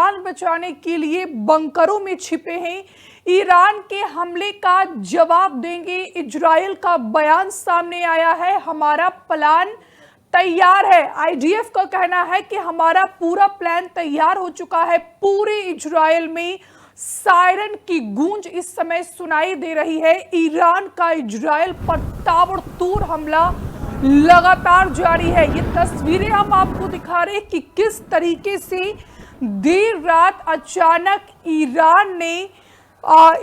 जान बचाने के लिए बंकरों में छिपे हैं। ईरान के हमले का जवाब देंगे। इजराइल का बयान सामने आया है, हमारा प्लान तैयार है। आईडीएफ का कहना है कि हमारा पूरा प्लान तैयार हो चुका है। पूरे इजराइल में सायरन की गूंज इस समय सुनाई दे रही है। ईरान का इजराइल पर ताबड़तोड़ हमला लगातार जारी है। ये तस्वीरें हम आपको दिखा रहे हैं कि किस तरीके से देर रात अचानक ईरान ने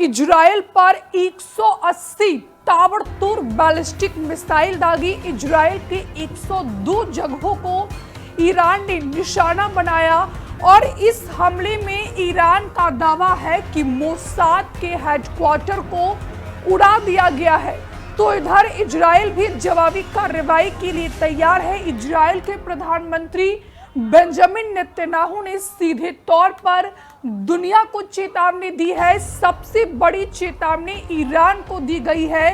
इजराइल पर 180 ताबड़तोड़ बैलिस्टिक मिसाइल दागी। इजराइल के 102 जगहों को ईरान ने निशाना बनाया और इस हमले में ईरान का दावा है कि मोसाद के हेडक्वार्टर को उड़ा दिया गया है। तो इधर इजराइल भी जवाबी कार्रवाई के लिए तैयार है। इजराइल के प्रधानमंत्री बेंजामिन नेतन्याहू ने सीधे तौर पर दुनिया को चेतावनी दी है। सबसे बड़ी चेतावनी ईरान को दी गई है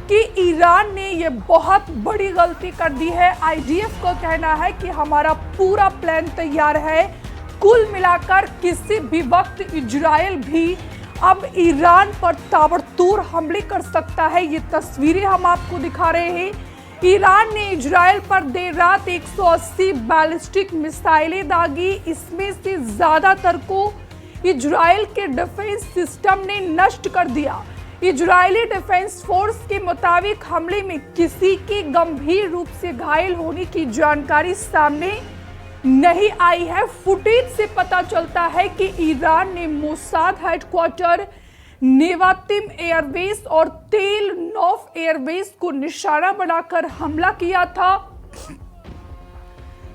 कि ईरान ने ये बहुत बड़ी गलती कर दी है। आईडीएफ का कहना है कि हमारा पूरा प्लान तैयार है। कुल मिलाकर किसी भी वक्त इजराइल भी अब ईरान पर ताबड़तोड़ हमले कर सकता है। ये तस्वीरें हम आपको दिखा रहे हैं। ईरान ने इजराइल पर देर रात 180 बैलिस्टिक मिसाइलें दागी। इसमें से ज्यादातर को इजराइल के डिफेंस सिस्टम ने नष्ट कर दिया। इजरायली डिफेंस फोर्स के मुताबिक हमले में किसी के गंभीर रूप से घायल होने की जानकारी सामने नहीं आई है। फुटेज से पता चलता है कि ईरान ने मोसाद हेडक्वार्टर, नेवातिम एयरबेस और तेल नौफ एयरबेस को निशाना बनाकर हमला किया था।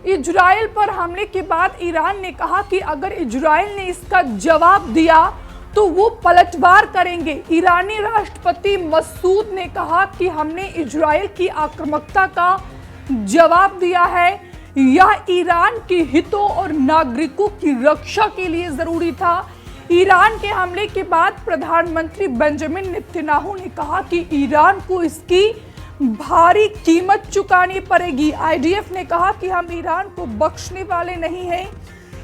इजराइल पर हमले के बाद ईरान ने कहा कि अगर इजराइल ने इसका जवाब दिया तो वो पलटवार करेंगे। ईरानी राष्ट्रपति मसूद ने कहा कि हमने इजराइल की आक्रामकता का जवाब दिया है। यह ईरान के हितों और नागरिकों की रक्षा के लिए जरूरी था। ईरान के हमले के बाद प्रधानमंत्री बेंजामिन नेतन्याहू ने कहा कि ईरान को इसकी भारी कीमत चुकानी पड़ेगी। आईडीएफ ने कहा कि हम ईरान को बख्शने वाले नहीं हैं।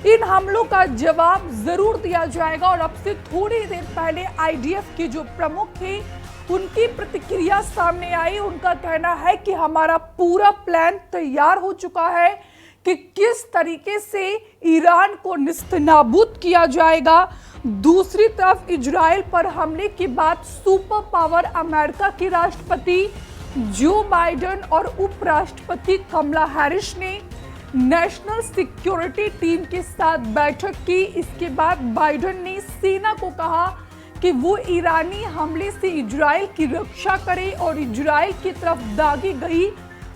इन हमलों का जवाब जरूर दिया जाएगा। और अब से थोड़ी देर पहले आईडीएफ के जो प्रमुख थे उनकी प्रतिक्रिया सामने आई। उनका कहना है कि हमारा पूरा प्लान तैयार हो चुका है कि किस तरीके से ईरान को निस्तनाबूद किया जाएगा। दूसरी तरफ इजराइल पर हमले के बाद सुपर पावर अमेरिका के राष्ट्रपति जो बाइडेन और उपराष्ट्रपति कमला हैरिस ने नेशनल सिक्योरिटी टीम के साथ बैठक की। इसके बाद बाइडेन ने सेना को कहा कि वो ईरानी हमले से इजराइल की रक्षा करे और इजराइल की तरफ दागी गई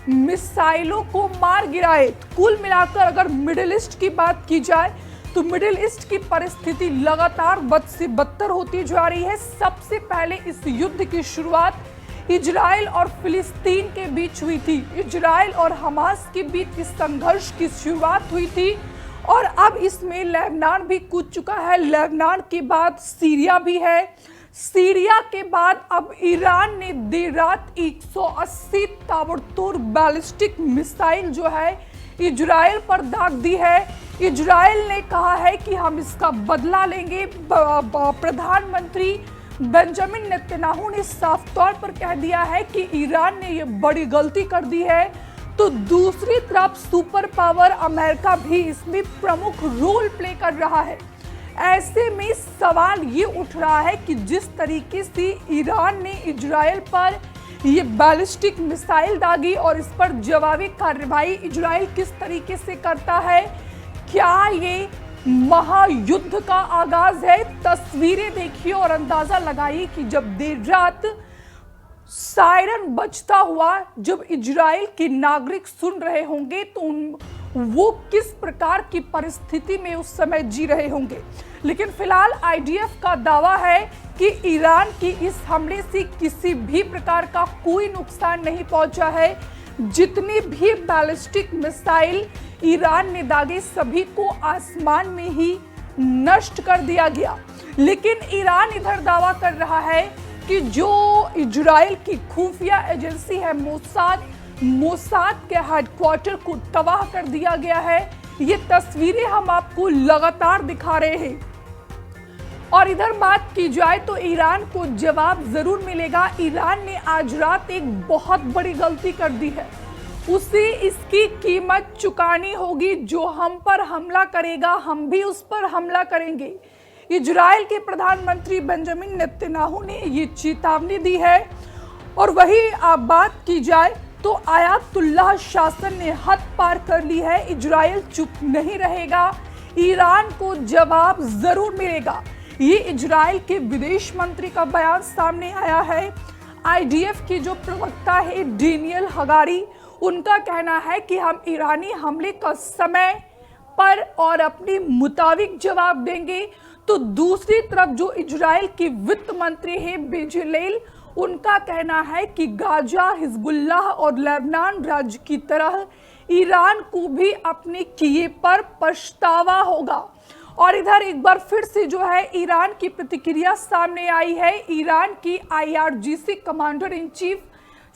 मिसाइलों को मार गिराए। कुल मिलाकर अगर मिडिल ईस्ट की बात की जाए तो मिडिल ईस्ट की परिस्थिति लगातार बद से बदतर होती जा रही है। सबसे पहले इस युद्ध की शुरुआत इजराइल और फिलिस्तीन के बीच हुई थी। इजराइल और हमास के बीच इस संघर्ष की शुरुआत हुई थी और अब इसमें लेबनान भी कूद चुका है। लेबनान के बाद सीरिया भी है। सीरिया के बाद अब ईरान ने देर रात 180 ताबड़तोड़ बैलिस्टिक मिसाइल जो है इजराइल पर दाग दी है। इजराइल ने कहा है कि हम इसका बदला लेंगे। प्रधानमंत्री बेंजामिन नेतन्याहू ने साफ तौर पर कह दिया है कि ईरान ने यह बड़ी गलती कर दी है। तो दूसरी तरफ सुपर पावर अमेरिका भी इसमें प्रमुख रोल प्ले कर रहा है। ऐसे में सवाल ये उठ रहा है कि जिस तरीके से ईरान ने इजराइल पर ये बैलिस्टिक मिसाइल दागी और इस पर जवाबी कार्रवाई इजराइल किस तरीके से करता है, क्या ये महायुद्ध का आगाज है? तस्वीरें देखिए और अंदाजा लगाइए कि जब देर रात सायरन बजता हुआ जब इजराइल के नागरिक सुन रहे होंगे तो वो किस प्रकार की परिस्थिति में उस समय जी रहे होंगे। लेकिन फिलहाल आईडीएफ का दावा है कि ईरान की इस हमले से किसी भी प्रकार का कोई नुकसान नहीं पहुंचा है। जितनी भी बैलिस्टिक मिसाइल ईरान ने दागे सभी को आसमान में ही नष्ट कर दिया गया। लेकिन ईरान इधर दावा कर रहा है कि जो इजराइल की खुफिया एजेंसी है मोसाद के हेडक्वार्टर को तबाह कर दिया गया है। ये तस्वीरें हम आपको लगातार दिखा रहे हैं। और इधर बात की जाए तो ईरान को जवाब जरूर मिलेगा। ईरान ने आज रात एक बहुत बड़ी गलती कर दी है, उसे इसकी कीमत चुकानी होगी। जो हम पर हमला करेगा हम भी उस पर हमला करेंगे। इजराइल के प्रधानमंत्री बेंजामिन नेतन्याहू ने ये चेतावनी दी है। और वही आप बात की जाए तो आयातुल्लाह शासन ने हद पार कर ली है। इजराइल चुप नहीं रहेगा, ईरान को जवाब जरूर मिलेगा। ये इजराइल के विदेश मंत्री का बयान सामने आया है। आईडीएफ की जो प्रवक्ता है डेनियल हगारी, उनका कहना है कि हम ईरानी हमले का समय पर और अपने मुताबिक जवाब देंगे। तो दूसरी तरफ जो इजराइल की वित्त मंत्री है बेजलेल, उनका कहना है कि गाजा, हिजबुल्लाह और लेबनान राज्य की तरह ईरान को भी अपने किए पर पछतावा होगा। और इधर एक बार फिर से जो है ईरान की प्रतिक्रिया सामने आई है। ईरान की IRGC कमांडर इन चीफ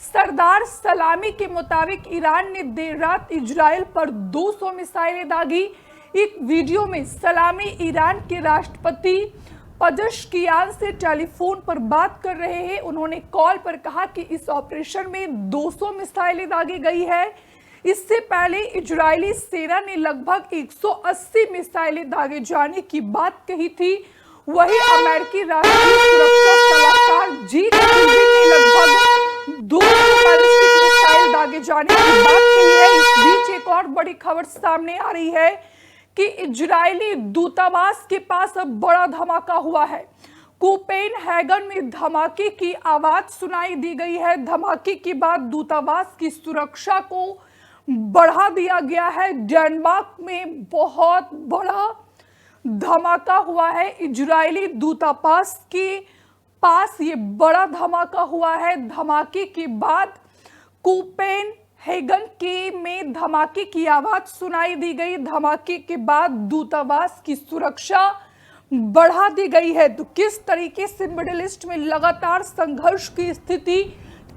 सरदार सलामी के मुताबिक ईरान ने देर रात इजराइल पर 200 मिसाइलें दागी। एक वीडियो में सलामी ईरान के राष्ट्रपति पजश्कियान से टेलीफोन पर बात कर रहे हैं। उन्होंने कॉल पर कहा कि इस ऑपरेशन में 200 मिसाइलें दागी गई है। इससे पहले इजरायली सेना ने लगभग 180 मिसाइलें दागे जाने की बात कही थी। वही अमेरिकी राष्ट्रीय सुरक्षा सलाहकार जीट ने लगभग 200 बैलिस्टिक मिसाइल दागे जाने की बात कही है। इस बीच एक और बड़ी खबर सामने आ रही है कि इजरायली दूतावास के पास अब बड़ा धमाका हुआ है। कोपेनहेगन में धमाके की आवाज सुनाई दी गई है। धमाके के बाद दूतावास की सुरक्षा को बढ़ा दिया गया है। डेनमार्क में बहुत बड़ा धमाका हुआ है। इजरायली दूतावास के पास ये बड़ा धमाका हुआ है। धमाके के बाद कोपेनहेगन में धमाके की आवाज सुनाई दी गई। धमाके के बाद दूतावास की सुरक्षा बढ़ा दी गई है। तो किस तरीके से मिडिल ईस्ट में लगातार संघर्ष की स्थिति,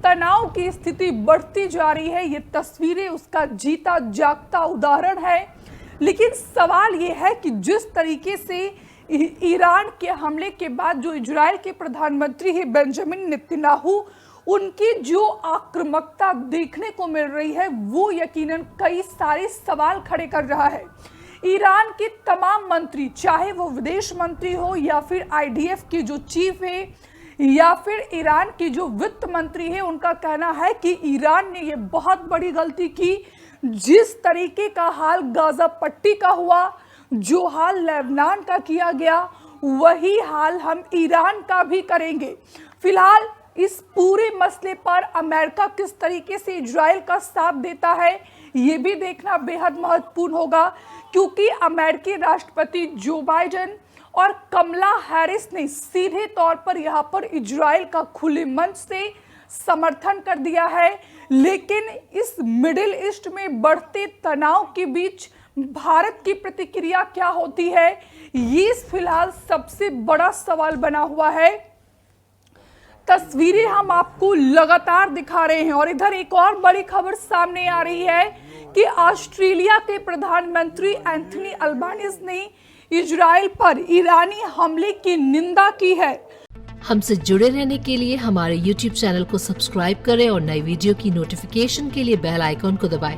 तनाव की स्थिति बढ़ती जा रही है, ये तस्वीरें उसका जीता जागता उदाहरण है। लेकिन सवाल ये है कि जिस तरीके से ईरान के हमले के बाद जो इजराइल के प्रधानमंत्री है बेंजामिन नेतन्याहू, उनकी जो आक्रामकता देखने को मिल रही है वो यकीनन कई सारे सवाल खड़े कर रहा है। ईरान के तमाम मंत्री, चाहे वो विदेश मंत्री हो या फिर आईडीएफ की जो चीफ है या फिर ईरान की जो वित्त मंत्री है, उनका कहना है कि ईरान ने ये बहुत बड़ी गलती की। जिस तरीके का हाल गाजा पट्टी का हुआ, जो हाल लेबनान का किया गया, वही हाल हम ईरान का भी करेंगे। फिलहाल इस पूरे मसले पर अमेरिका किस तरीके से इजराइल का साथ देता है, ये भी देखना बेहद महत्वपूर्ण होगा, क्योंकि अमेरिकी राष्ट्रपति जो बाइडेन और कमला हैरिस ने सीधे तौर पर यहाँ पर इजराइल का खुले मन से समर्थन कर दिया है। लेकिन इस मिडिल ईस्ट में बढ़ते तनाव के बीच भारत की प्रतिक्रिया क्या होती है, ये फिलहाल सबसे बड़ा सवाल बना हुआ है। तस्वीरें हम आपको लगातार दिखा रहे हैं। और इधर एक और बड़ी खबर सामने आ रही है कि ऑस्ट्रेलिया के प्रधानमंत्री एंथनी अल्बानीज ने इजराइल पर ईरानी हमले की निंदा की है। हमसे जुड़े रहने के लिए हमारे YouTube चैनल को सब्सक्राइब करें और नई वीडियो की नोटिफिकेशन के लिए बेल आइकॉन को दबाएं।